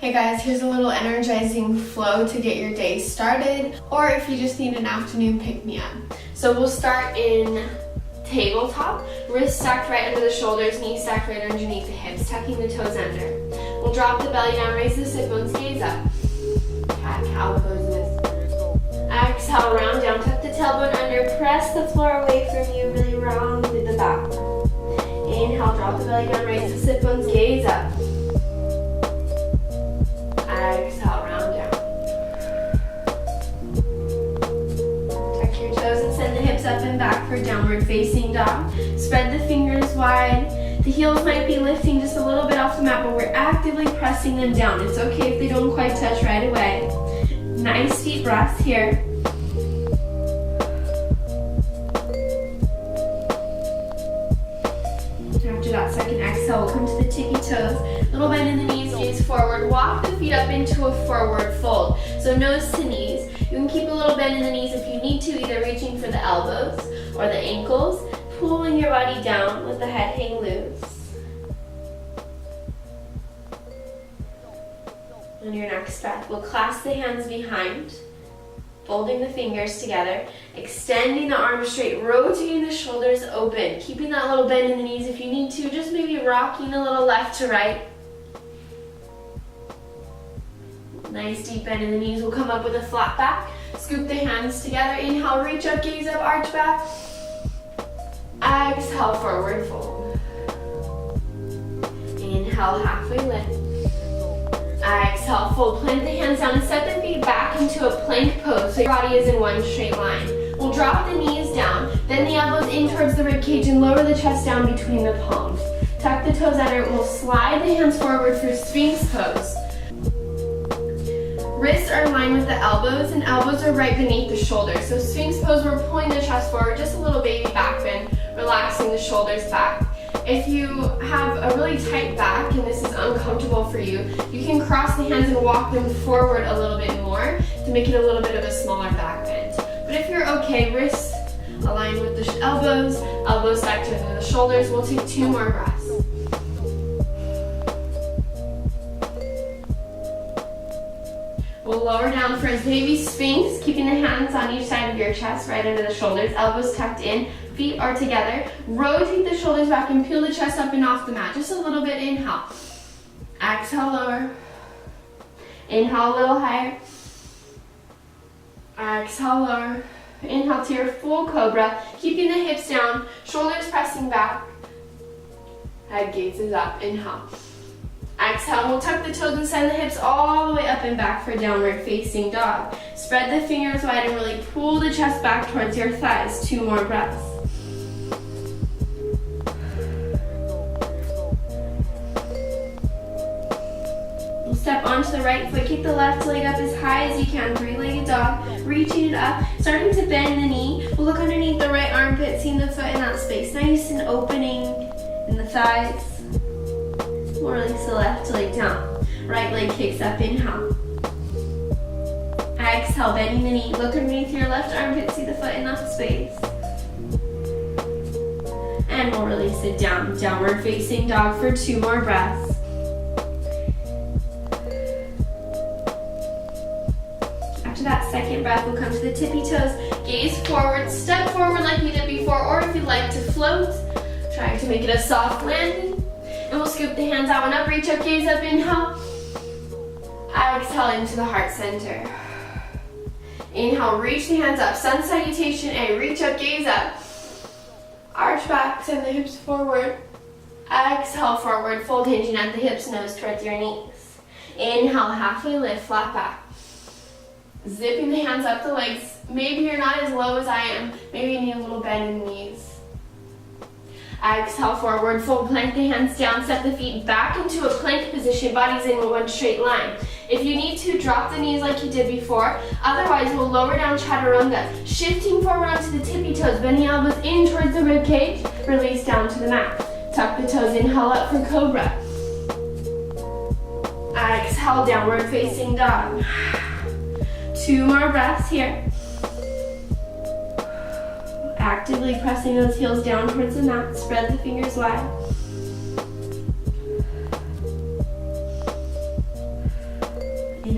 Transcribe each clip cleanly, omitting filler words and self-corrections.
Hey guys, here's a little energizing flow to get your day started, or if you just need an afternoon pick-me-up. So we'll start in tabletop, wrists stacked right under the shoulders, knees stacked right underneath the hips, tucking the toes under. We'll drop the belly down, raise the sit bones, gaze up. Cat-cow poses. Exhale, round down, tuck the tailbone under, press the floor away from you, really round with the back. Inhale, drop the belly down, raise the sit bones, gaze up. Exhale, round down. Tuck your toes and send the hips up and back for downward facing dog. Spread the fingers wide. The heels might be lifting just a little bit off the mat, but we're actively pressing them down. It's okay if they don't quite touch right away. Nice deep breaths here. After that second exhale, we'll come to the tippy toes. Little bend in the knees, gaze forward. Walk the feet up into a forward fold. So nose to knees. You can keep a little bend in the knees if you need to, either reaching for the elbows or the ankles. Pulling your body down, let the head hang loose. On your next breath, we'll clasp the hands behind, folding the fingers together, extending the arms straight, rotating the shoulders open, keeping that little bend in the knees if you need to, just maybe rocking a little left to right. Nice deep bend in the knees. We'll come up with a flat back, scoop the hands together, inhale, reach up, gaze up, arch back. Exhale, forward fold. Inhale, halfway lift. Exhale, fold, plant the hands down and set the feet back into a plank pose so your body is in one straight line. We'll drop the knees down, then the elbows in towards the rib cage and lower the chest down between the palms. Tuck the toes under and we'll slide the hands forward for Sphinx pose. Wrists are in line with the elbows and elbows are right beneath the shoulders. So Sphinx pose, we're pulling the chest forward, just a little baby back bend, relaxing the shoulders back. If you have a really tight back and this is uncomfortable for you, you can cross the hands and walk them forward a little bit more to make it a little bit of a smaller back bend. But if you're okay, wrists aligned with the elbows, elbows stacked under the shoulders, we'll take 2 more breaths. We'll lower down for a baby Sphinx, keeping the hands on each side of your chest, right under the shoulders, elbows tucked in, feet are together. Rotate the shoulders back and peel the chest up and off the mat. Just a little bit, inhale. Exhale, lower. Inhale, a little higher. Exhale, lower. Inhale to your full Cobra, keeping the hips down, shoulders pressing back. Head gazes up, inhale. Exhale, we'll tuck the toes and send the hips all the way up and back for downward facing dog. Spread the fingers wide and really pull the chest back towards your thighs. 2 more breaths. We'll step onto the right foot, kick the left leg up as high as you can, 3-legged dog, reaching it up, starting to bend the knee. We'll look underneath the right armpit, seeing the foot in that space, nice and opening in the thighs. We'll release the left leg down. Right leg kicks up, inhale. Exhale, bending the knee. Look underneath your left armpit, see the foot in that space. And we'll release it down. Downward facing dog for 2 more breaths. After that second breath, we'll come to the tippy toes. Gaze forward, step forward like we did before, or if you'd like to float, trying to make it a soft landing. And we'll scoop the hands out and up, reach up, gaze up, inhale. Exhale into the heart center. Inhale, reach the hands up, sun salutation A, reach up, gaze up. Arch back, send the hips forward. Exhale, forward, fold, hinging at the hips, nose towards your knees. Inhale, halfway lift, flat back. Zipping the hands up the legs. Maybe you're not as low as I am. Maybe you need a little bend in the knees. Exhale, forward fold, plank the hands down, set the feet back into a plank position, bodies in one straight line. If you need to, drop the knees like you did before. Otherwise, we'll lower down chaturanga, shifting forward onto the tippy toes, bend the elbows in towards the rib cage, release down to the mat. Tuck the toes, inhale up for Cobra. Exhale, downward facing dog. 2 more breaths here. Actively pressing those heels down towards the mat. Spread the fingers wide.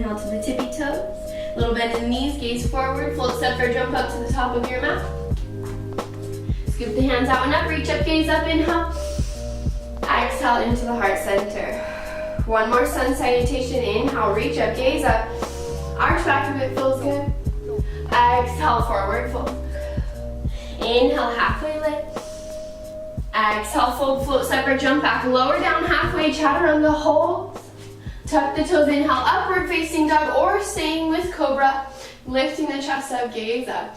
Inhale to the tippy toes. Little bend in the knees, gaze forward, float, step, or jump up to the top of your mat. Scoop the hands out and up, reach up, gaze up, inhale. Exhale into the heart center. One more sun salutation, inhale, reach up, gaze up. Arch back if it feels good. Exhale, forward fold. Inhale, halfway lift. Exhale, fold, float, step, or jump back. Lower down halfway, chaturanga holds. Tuck the toes, inhale, upward facing dog, or staying with Cobra. Lifting the chest up, gaze up.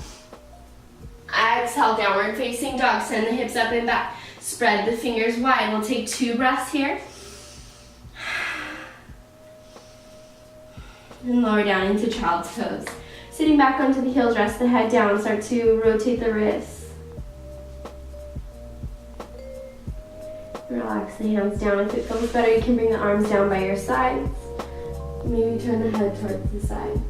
Exhale, downward facing dog. Send the hips up and back. Spread the fingers wide. We'll take 2 breaths here. And lower down into child's pose. Sitting back onto the heels, rest the head down. Start to rotate the wrists. Relax the hands down. If it feels better, you can bring the arms down by your sides. Maybe turn the head towards the side.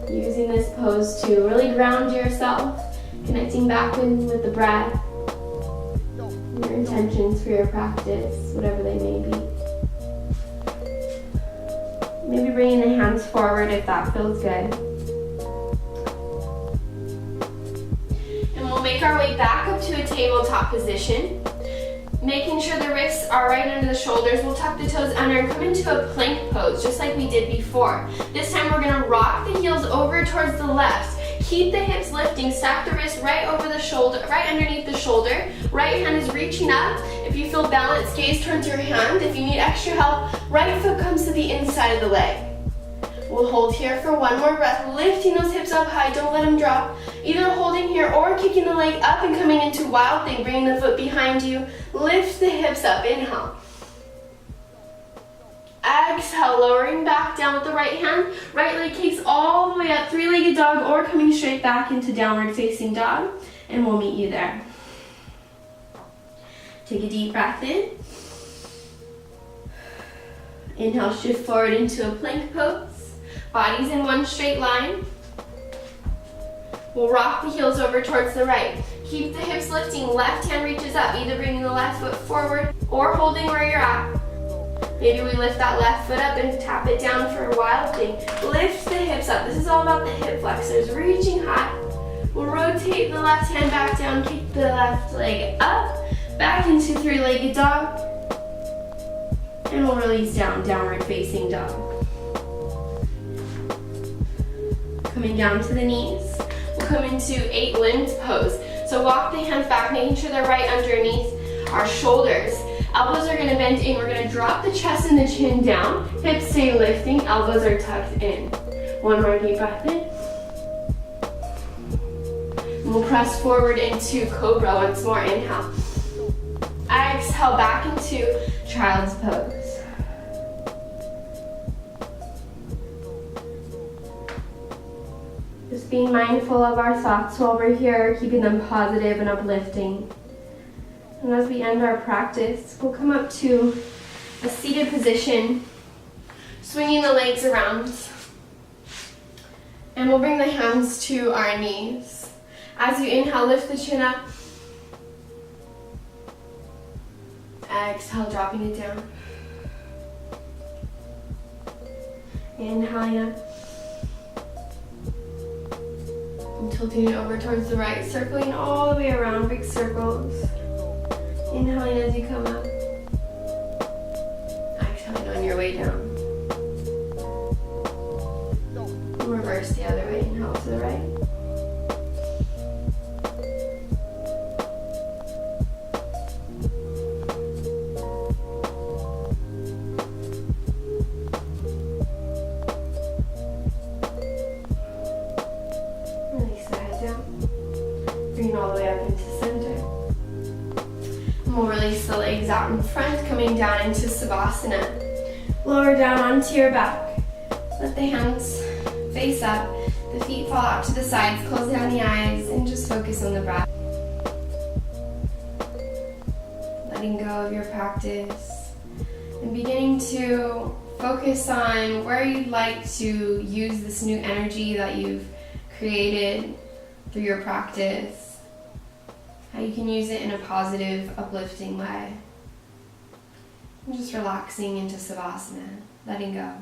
Using this pose to really ground yourself, connecting back in with the breath, your intentions for your practice, whatever they may be. Maybe bringing the hands forward if that feels good. And we'll make our way back up to a tabletop position. Making sure the wrists are right under the shoulders. We'll tuck the toes under and come into a plank pose, just like we did before. This time we're gonna rock the heels over towards the left. Keep the hips lifting, stack the wrist right over the shoulder, right underneath the shoulder. Right hand is reaching up. If you feel balanced, gaze towards your hand. If you need extra help, right foot comes to the inside of the leg. We'll hold here for one more breath, lifting those hips up high, don't let them drop. Either holding here or kicking the leg up and coming into wild thing, bringing the foot behind you. Lift the hips up, inhale. Exhale, lowering back down with the right hand. Right leg kicks all the way up, 3-legged dog, or coming straight back into downward facing dog. And we'll meet you there. Take a deep breath in. Inhale, shift forward into a plank pose. Bodies in one straight line. We'll rock the heels over towards the right. Keep the hips lifting, left hand reaches up, either bringing the left foot forward or holding where you're at. Maybe we lift that left foot up and tap it down for a wild thing. Lift the hips up. This is all about the hip flexors, reaching high. We'll rotate the left hand back down, kick the left leg up, back into 3-legged dog. And we'll release down, downward facing dog. Coming down to the knees. We'll come into 8-limbed pose. So walk the hands back, making sure they're right underneath our shoulders. Elbows are going to bend in. We're going to drop the chest and the chin down. Hips stay lifting. Elbows are tucked in. One more deep breath in. And we'll press forward into Cobra once more. Inhale. Exhale back into child's pose. Just being mindful of our thoughts while we're here, keeping them positive and uplifting. And as we end our practice, we'll come up to a seated position, swinging the legs around. And we'll bring the hands to our knees. As you inhale, lift the chin up. Exhale, dropping it down. Inhaling up. And tilting it over towards the right, circling all the way around, big circles. Inhaling as you come up. Exhaling on your way down. And reverse the other way, inhale to the right. All the way up into center. And we'll release the legs out in front, coming down into Savasana. Lower down onto your back. Let the hands face up. The feet fall out to the sides. Close down the eyes and just focus on the breath. Letting go of your practice. And beginning to focus on where you'd like to use this new energy that you've created through your practice. How you can use it in a positive, uplifting way. And just relaxing into Savasana, letting go.